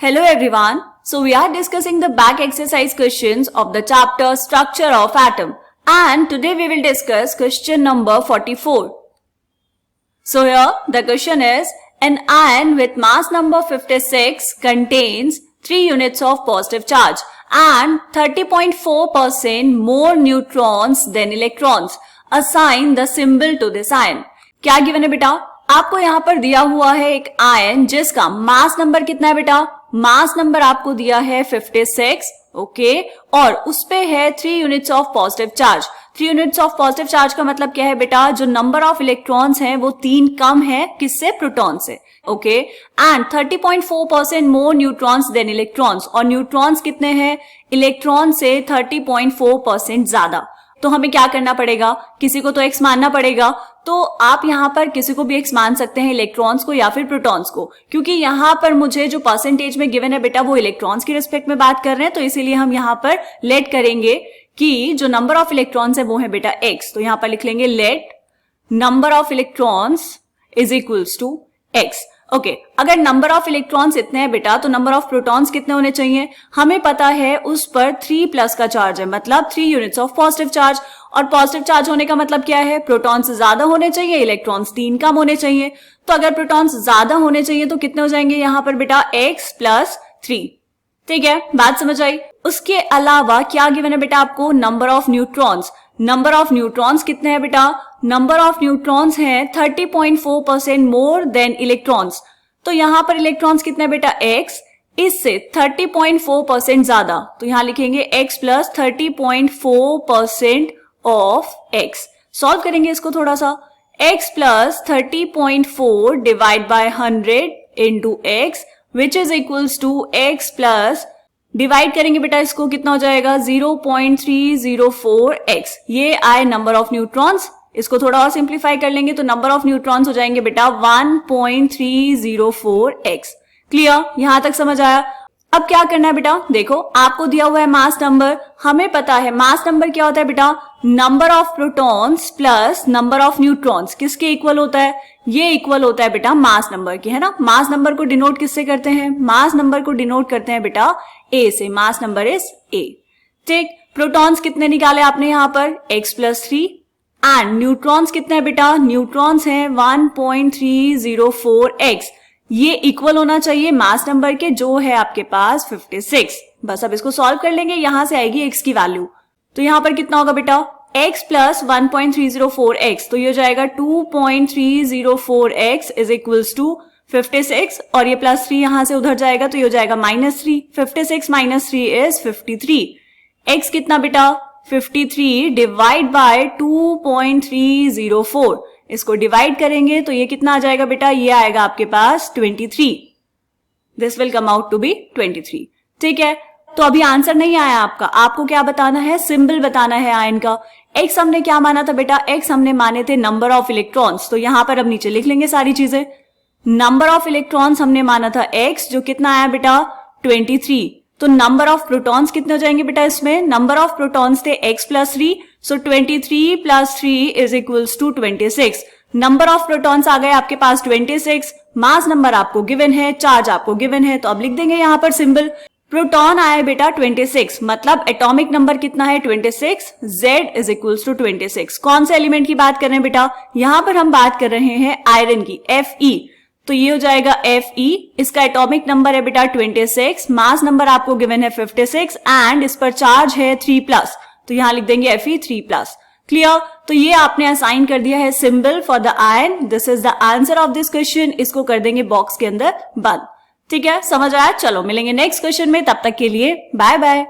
Hello everyone. So we are discussing the back exercise questions of the chapter Structure of Atom, and today we will discuss question number 44. So here the question is, an ion with mass number 56 contains 3 units of positive charge and 30.4% more neutrons than electrons. Assign the symbol to this ion. क्या given है बेटा? आपको यहाँ पर दिया हुआ है एक आयन जिसका मास नंबर कितना है बेटा? मास नंबर आपको दिया है 56, ओके, और उस पे है 3 units of positive charge. 3 units of positive charge का मतलब क्या है बेटा? जो नंबर ऑफ इलेक्ट्रॉन्स हैं वो 3 कम है किससे? प्रोटॉन से, okay, and 30.4% more neutrons than electrons, और न्यूट्रॉन्स कितने हैं? इलेक्ट्रॉन से 30.4% ज्यादा। तो हमें क्या करना पड़ेगा? किसी को तो एक्स मानना पड़ेगा। तो आप यहाँ पर किसी को भी एक्स मान सकते हैं, इलेक्ट्रॉन्स को या फिर प्रोटॉन्स को, क्योंकि यहाँ पर मुझे जो परसेंटेज में गिवन है बेटा वो इलेक्ट्रॉन्स की रिस्पेक्ट में बात कर रहे हैं, तो इसीलिए हम यहाँ पर लेट करेंगे कि जो नंबर ऑफ इलेक्ट्रॉन्स है वो है बेटा एक्स। तो यहाँ पर लिख लेंगे let number of electrons is equals to X. Okay, अगर नंबर ऑफ इलेक्ट्रॉन्स इतने हैं बेटा तो नंबर ऑफ प्रोटॉन्स कितने होने चाहिए? हमें पता है उस पर 3+ का चार्ज है, मतलब 3 यूनिट्स ऑफ पॉजिटिव चार्ज, और पॉजिटिव चार्ज होने का मतलब क्या है? प्रोटॉन्स ज्यादा होने चाहिए, इलेक्ट्रॉन्स 3 कम होने चाहिए। तो अगर प्रोटॉन्स ज्यादा होने चाहिए तो कितने हो जाएंगे यहाँ पर बेटा? x+3। ठीक है, बात समझ आई? उसके अलावा क्या गिवन है बेटा आपको? Number of neutrons. Number of neutrons कितने हैं बेटा? नंबर ऑफ न्यूट्रॉन्स हैं 30.4% मोर देन इलेक्ट्रॉन्स। तो यहां पर इलेक्ट्रॉन्स कितने बेटा? x, इससे 30.4% ज्यादा, तो यहां लिखेंगे x plus 30.4% of x। Solve करेंगे इसको थोड़ा सा। x plus 30.4 divide by 100 into x which is equals to x plus, divide करेंगे बेटा इसको, कितना हो जाएगा? 0.304x। ये आए नंबर ऑफ न्यूट्रॉन्स। इसको थोड़ा और सिंप्लीफाई कर लेंगे तो नंबर ऑफ न्यूट्रॉन्स हो जाएंगे बेटा 1.304x। क्लियर? यहां तक समझ आया? अब क्या करना है बेटा? देखो, आपको दिया हुआ है मास नंबर। हमें पता है मास नंबर क्या होता है बेटा? Number of protons plus number of neutrons. किसके इक्वल होता है? ये इक्वल होता है बेटा मास नंबर के, है ना? मास नंबर को डिनोट किससे करते हैं? मास नंबर को डिनोट करते हैं बेटा ए से। Mass number is a. ठीक, प्रोटॉन्स कितने निकाले आपने यहाँ पर? x+3, एंड न्यूट्रॉन्स कितने हैं बेटा? न्यूट्रॉन्स हैं 1.304x। ये इक्वल होना चाहिए मास नंबर के जो है आपके पास 56। बस अब इसको सॉल्व कर लेंगे, यहां से आएगी x की वैल्यू। तो यहां पर कितना होगा बेटा? x प्लस 1.304x, तो ये हो जाएगा 2.304x इज इक्वल्स टू 56, और ये +3 यहां से उधर जाएगा तो ये हो जाएगा -3। 56 - 3 इज 53। x कितना बेटा? 53 डिवाइड बाय 2.304। इसको डिवाइड करेंगे तो ये कितना आ जाएगा बेटा? ये आएगा आपके पास 23। This will come out to be 23। ठीक है, तो अभी आंसर नहीं आया आपका। आपको क्या बताना है? सिंबल बताना है आयन का। x हमने क्या माना था बेटा? x हमने माने थे नंबर ऑफ इलेक्ट्रॉन्स। तो यहां पर अब नीचे लिख लेंगे सारी चीजें। नंबर ऑफ इलेक्ट्रॉन्स हमने माना था x, जो कितना आया बेटा? 23। तो नंबर ऑफ प्रोटॉन्स कितने हो जाएंगे बेटा इसमें? नंबर ऑफ प्रोटॉन्स थे x+3, so 23 + 3 is equals to 26। Number of protons आ गए आपके पास 26। मास नंबर आपको गिवन है, चार्ज आपको गिवन है, तो अब लिख देंगे यहाँ पर सिंबल। प्रोटॉन आया बेटा 26, मतलब एटॉमिक नंबर कितना है? 26। Z is equals to 26। कौन से एलिमेंट की बात कर रहे हैं बेटा? यहां पर हम बात कर रहे हैं आयरन की, Fe। तो ये हो जाएगा Fe। इसका एटॉमिक नंबर है बेटा 26, मास नंबर आपको गिवन है 56, एंड इस पर चार्ज है 3+, तो यहां लिख देंगे Fe 3+। क्लियर? तो ये आपने असाइन कर दिया है symbol for the ion. This is the answer of this question. इसको कर देंगे बॉक्स के अंदर बंद। ठीक है, समझ आया? चलो मिलेंगे नेक्स्ट क्वेश्चन में, तब तक के लिए बाय बाय।